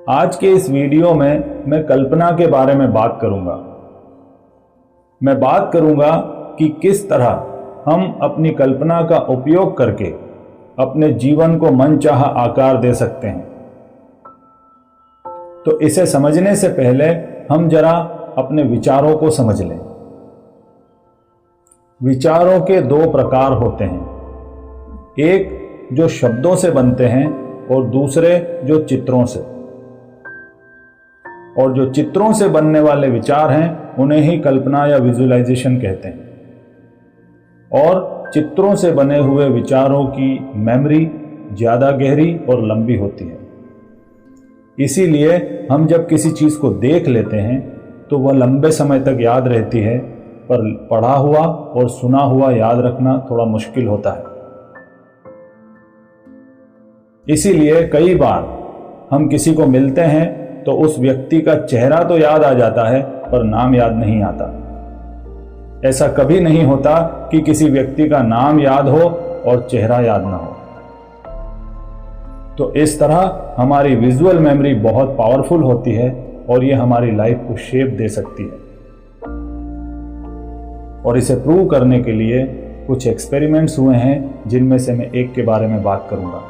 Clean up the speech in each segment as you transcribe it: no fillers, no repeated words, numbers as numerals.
आज के इस वीडियो में मैं कल्पना के बारे में बात करूंगा। मैं बात करूंगा कि किस तरह हम अपनी कल्पना का उपयोग करके अपने जीवन को मनचाहा आकार दे सकते हैं। तो इसे समझने से पहले हम जरा अपने विचारों को समझ लें। विचारों के दो प्रकार होते हैं, एक जो शब्दों से बनते हैं और दूसरे जो चित्रों से। और जो चित्रों से बनने वाले विचार हैं उन्हें ही कल्पना या विजुअलाइजेशन कहते हैं। और चित्रों से बने हुए विचारों की मेमोरी ज़्यादा गहरी और लंबी होती है। इसीलिए हम जब किसी चीज़ को देख लेते हैं तो वह लंबे समय तक याद रहती है, पर पढ़ा हुआ और सुना हुआ याद रखना थोड़ा मुश्किल होता है। इसीलिए कई बार हम किसी को मिलते हैं तो उस व्यक्ति का चेहरा तो याद आ जाता है पर नाम याद नहीं आता। ऐसा कभी नहीं होता कि किसी व्यक्ति का नाम याद हो और चेहरा याद ना हो। तो इस तरह हमारी विजुअल मेमोरी बहुत पावरफुल होती है और ये हमारी लाइफ को शेप दे सकती है। और इसे प्रूव करने के लिए कुछ एक्सपेरिमेंट्स हुए हैं, जिनमें से मैं एक के बारे में बात करूंगा।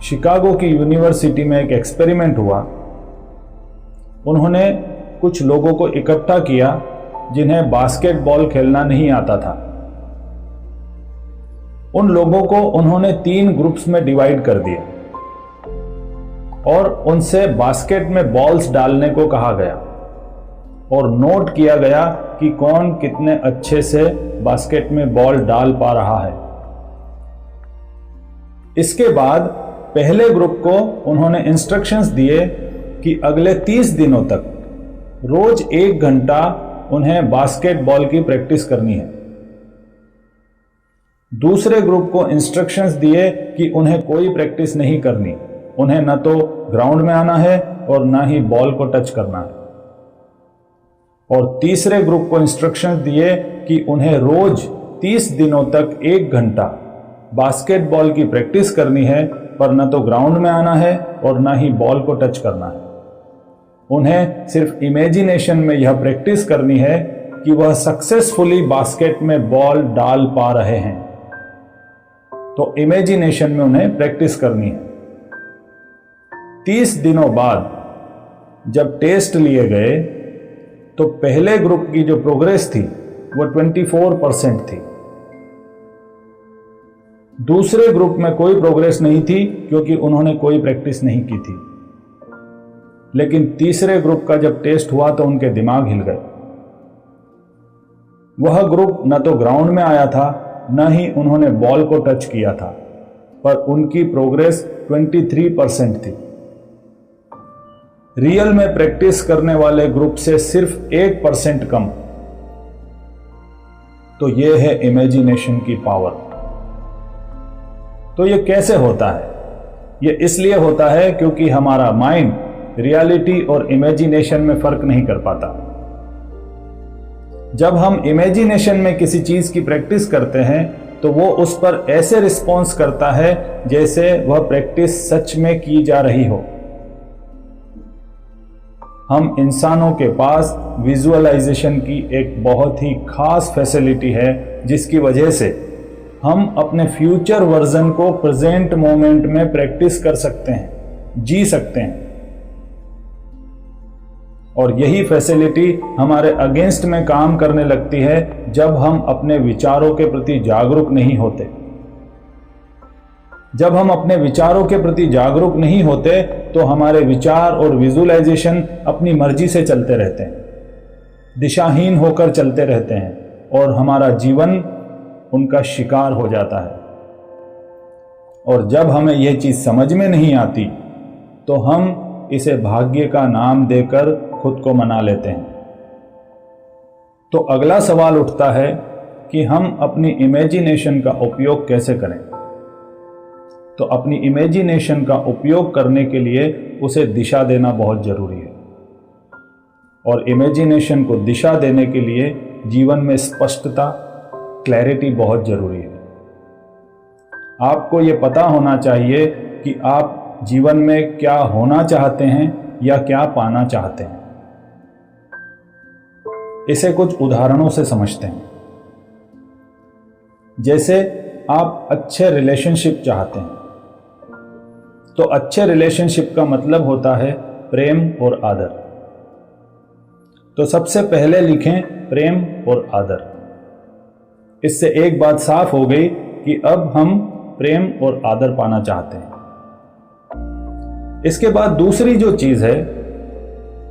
शिकागो की यूनिवर्सिटी में एक एक्सपेरिमेंट हुआ। उन्होंने कुछ लोगों को इकट्ठा किया जिन्हें बास्केटबॉल खेलना नहीं आता था। उन लोगों को उन्होंने 3 ग्रुप्स में डिवाइड कर दिया और उनसे बास्केट में बॉल्स डालने को कहा गया और नोट किया गया कि कौन कितने अच्छे से बास्केट में बॉल डाल पा रहा है। इसके बाद पहले ग्रुप को उन्होंने इंस्ट्रक्शंस दिए कि अगले 30 दिनों तक रोज 1 घंटा उन्हें बास्केटबॉल की प्रैक्टिस करनी है। दूसरे ग्रुप को इंस्ट्रक्शंस दिए कि उन्हें कोई प्रैक्टिस नहीं करनी, उन्हें न तो ग्राउंड में आना है और न ही बॉल को टच करना है। और तीसरे ग्रुप को इंस्ट्रक्शंस दिए कि उन्हें रोज 30 दिनों तक 1 घंटा बास्केटबॉल की प्रैक्टिस करनी है, पर न तो ग्राउंड में आना है और न ही बॉल को टच करना है। उन्हें सिर्फ इमेजिनेशन में यह प्रैक्टिस करनी है कि वह सक्सेसफुली बास्केट में बॉल डाल पा रहे हैं। तो इमेजिनेशन में उन्हें प्रैक्टिस करनी है। 30 दिनों बाद जब टेस्ट लिए गए तो पहले ग्रुप की जो प्रोग्रेस थी वो 24% थी। दूसरे ग्रुप में कोई प्रोग्रेस नहीं थी क्योंकि उन्होंने कोई प्रैक्टिस नहीं की थी। लेकिन तीसरे ग्रुप का जब टेस्ट हुआ तो उनके दिमाग हिल गए। वह ग्रुप न तो ग्राउंड में आया था, न ही उन्होंने बॉल को टच किया था, पर उनकी प्रोग्रेस 23% थी। रियल में प्रैक्टिस करने वाले ग्रुप से सिर्फ 1% कम। तो यह है इमेजिनेशन की पावर। तो यह कैसे होता है? यह इसलिए होता है क्योंकि हमारा माइंड रियलिटी और इमेजिनेशन में फर्क नहीं कर पाता। जब हम इमेजिनेशन में किसी चीज की प्रैक्टिस करते हैं तो वो उस पर ऐसे रिस्पॉन्स करता है जैसे वह प्रैक्टिस सच में की जा रही हो। हम इंसानों के पास विजुअलाइजेशन की एक बहुत ही खास फैसिलिटी है, जिसकी वजह से हम अपने फ्यूचर वर्जन को प्रेजेंट मोमेंट में प्रैक्टिस कर सकते हैं, जी सकते हैं। और यही फैसिलिटी हमारे अगेंस्ट में काम करने लगती है जब हम अपने विचारों के प्रति जागरूक नहीं होते। जब हम अपने विचारों के प्रति जागरूक नहीं होते तो हमारे विचार और विजुअलाइजेशन अपनी मर्जी से चलते रहते हैं, दिशाहीन होकर चलते रहते हैं और हमारा जीवन उनका शिकार हो जाता है। और जब हमें यह चीज समझ में नहीं आती तो हम इसे भाग्य का नाम देकर खुद को मना लेते हैं। तो अगला सवाल उठता है कि हम अपनी इमेजिनेशन का उपयोग कैसे करें। तो अपनी इमेजिनेशन का उपयोग करने के लिए उसे दिशा देना बहुत जरूरी है। और इमेजिनेशन को दिशा देने के लिए जीवन में स्पष्टता, क्लैरिटी बहुत जरूरी है। आपको ये पता होना चाहिए कि आप जीवन में क्या होना चाहते हैं या क्या पाना चाहते हैं। इसे कुछ उदाहरणों से समझते हैं। जैसे आप अच्छे रिलेशनशिप चाहते हैं, तो अच्छे रिलेशनशिप का मतलब होता है प्रेम और आदर। तो सबसे पहले लिखें प्रेम और आदर। इससे एक बात साफ हो गई कि अब हम प्रेम और आदर पाना चाहते हैं। इसके बाद दूसरी जो चीज है,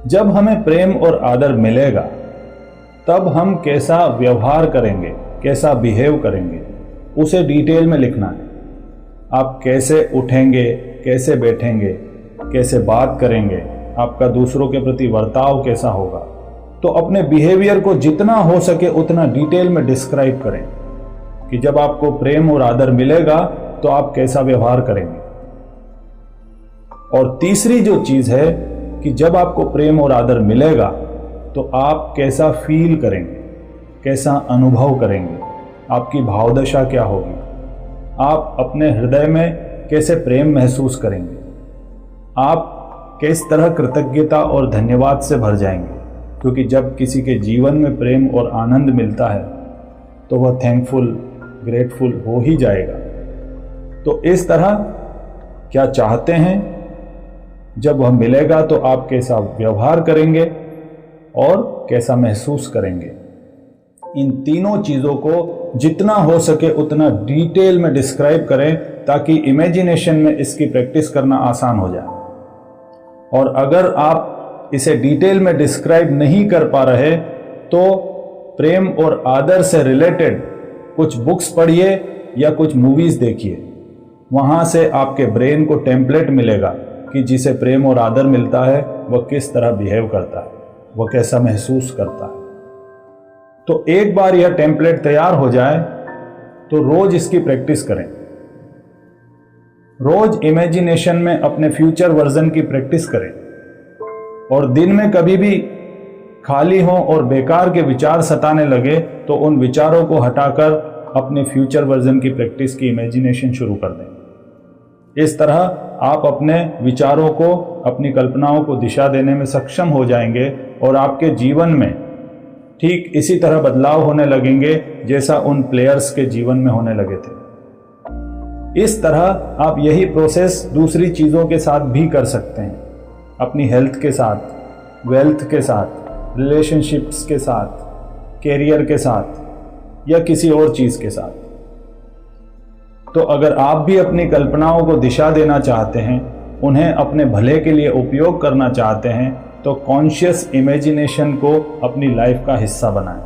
जब हमें प्रेम और आदर मिलेगा तब हम कैसा व्यवहार करेंगे, कैसा बिहेव करेंगे, उसे डिटेल में लिखना है। आप कैसे उठेंगे, कैसे बैठेंगे, कैसे बात करेंगे, आपका दूसरों के प्रति वर्ताव कैसा होगा। तो अपने बिहेवियर को जितना हो सके उतना डिटेल में डिस्क्राइब करें कि जब आपको प्रेम और आदर मिलेगा तो आप कैसा व्यवहार करेंगे। और तीसरी जो चीज है कि जब आपको प्रेम और आदर मिलेगा तो आप कैसा फील करेंगे, कैसा अनुभव करेंगे, आपकी भावदशा क्या होगी, आप अपने हृदय में कैसे प्रेम महसूस करेंगे, आप किस तरह कृतज्ञता और धन्यवाद से भर जाएंगे। क्योंकि जब किसी के जीवन में प्रेम और आनंद मिलता है तो वह थैंकफुल, ग्रेटफुल हो ही जाएगा। तो इस तरह क्या चाहते हैं, जब वह मिलेगा तो आप कैसा व्यवहार करेंगे और कैसा महसूस करेंगे। इन तीनों चीज़ों को जितना हो सके उतना डिटेल में डिस्क्राइब करें ताकि इमेजिनेशन में इसकी प्रैक्टिस करना आसान हो जाए। और अगर आप इसे डिटेल में डिस्क्राइब नहीं कर पा रहे तो प्रेम और आदर से रिलेटेड कुछ बुक्स पढ़िए या कुछ मूवीज देखिए। वहां से आपके ब्रेन को टेम्पलेट मिलेगा कि जिसे प्रेम और आदर मिलता है वह किस तरह बिहेव करता है, वह कैसा महसूस करता है। तो एक बार यह टेम्पलेट तैयार हो जाए तो रोज इसकी प्रैक्टिस करें। रोज इमेजिनेशन में अपने फ्यूचर वर्जन की प्रैक्टिस करें। और दिन में कभी भी खाली हो और बेकार के विचार सताने लगे तो उन विचारों को हटाकर अपने फ्यूचर वर्जन की प्रैक्टिस की इमेजिनेशन शुरू कर दें। इस तरह आप अपने विचारों को, अपनी कल्पनाओं को दिशा देने में सक्षम हो जाएंगे और आपके जीवन में ठीक इसी तरह बदलाव होने लगेंगे जैसा उन प्लेयर्स के जीवन में होने लगे थे। इस तरह आप यही प्रोसेस दूसरी चीज़ों के साथ भी कर सकते हैं। अपनी हेल्थ के साथ, वेल्थ के साथ, रिलेशनशिप्स के साथ, कैरियर के साथ या किसी और चीज़ के साथ। तो अगर आप भी अपनी कल्पनाओं को दिशा देना चाहते हैं, उन्हें अपने भले के लिए उपयोग करना चाहते हैं, तो कॉन्शियस इमेजिनेशन को अपनी लाइफ का हिस्सा बनाएं।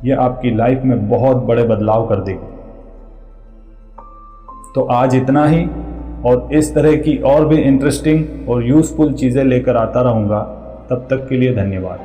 यह आपकी लाइफ में बहुत बड़े बदलाव कर देगी। तो आज इतना ही, और इस तरह की और भी इंटरेस्टिंग और यूजफुल चीज़ें लेकर आता रहूँगा। तब तक के लिए धन्यवाद।